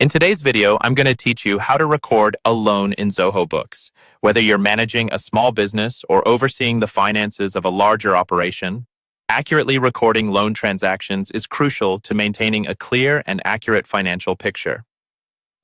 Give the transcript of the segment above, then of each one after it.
In today's video, I'm going to teach you how to record a loan in Zoho Books. Whether you're managing a small business or overseeing the finances of a larger operation, accurately recording loan transactions is crucial to maintaining a clear and accurate financial picture.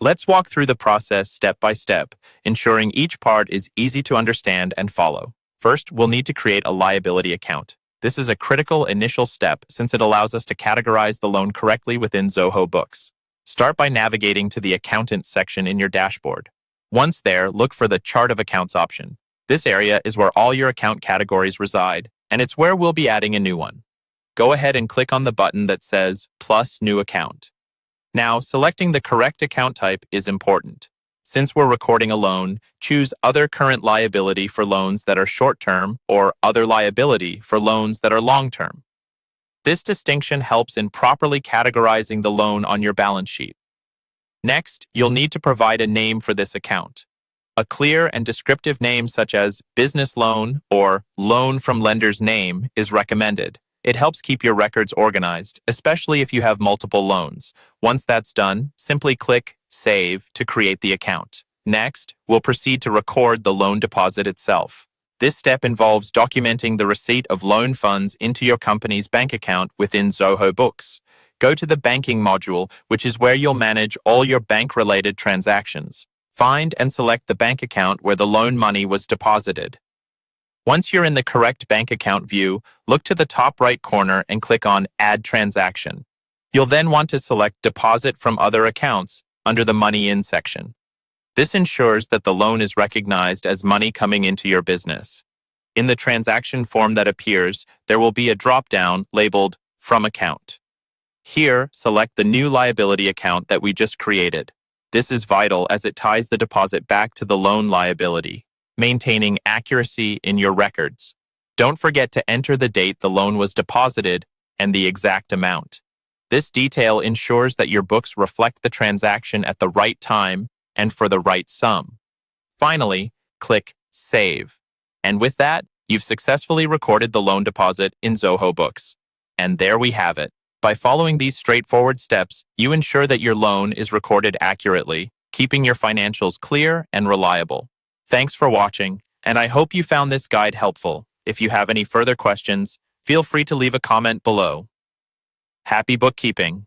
Let's walk through the process step by step, ensuring each part is easy to understand and follow. First, we'll need to create a liability account. This is a critical initial step since it allows us to categorize the loan correctly within Zoho Books. Start by navigating to the Accountant section in your dashboard. Once there, look for the Chart of Accounts option. This area is where all your account categories reside, and it's where we'll be adding a new one. Go ahead and click on the button that says Plus New Account. Now, selecting the correct account type is important. Since we're recording a loan, choose Other Current Liability for loans that are short-term or Other Liability for loans that are long-term. This distinction helps in properly categorizing the loan on your balance sheet. Next, you'll need to provide a name for this account. A clear and descriptive name such as business loan or loan from lender's name is recommended. It helps keep your records organized, especially if you have multiple loans. Once that's done, simply click Save to create the account. Next, we'll proceed to record the loan deposit itself. This step involves documenting the receipt of loan funds into your company's bank account within Zoho Books. Go to the Banking module, which is where you'll manage all your bank-related transactions. Find and select the bank account where the loan money was deposited. Once you're in the correct bank account view, look to the top right corner and click on Add Transaction. You'll then want to select Deposit from Other Accounts under the Money In section. This ensures that the loan is recognized as money coming into your business. In the transaction form that appears, there will be a drop-down labeled From Account. Here, select the new liability account that we just created. This is vital as it ties the deposit back to the loan liability, maintaining accuracy in your records. Don't forget to enter the date the loan was deposited and the exact amount. This detail ensures that your books reflect the transaction at the right time and for the right sum. Finally, click Save. And with that, you've successfully recorded the loan deposit in Zoho Books. And there we have it. By following these straightforward steps, you ensure that your loan is recorded accurately, keeping your financials clear and reliable. Thanks for watching, and I hope you found this guide helpful. If you have any further questions, feel free to leave a comment below. Happy bookkeeping!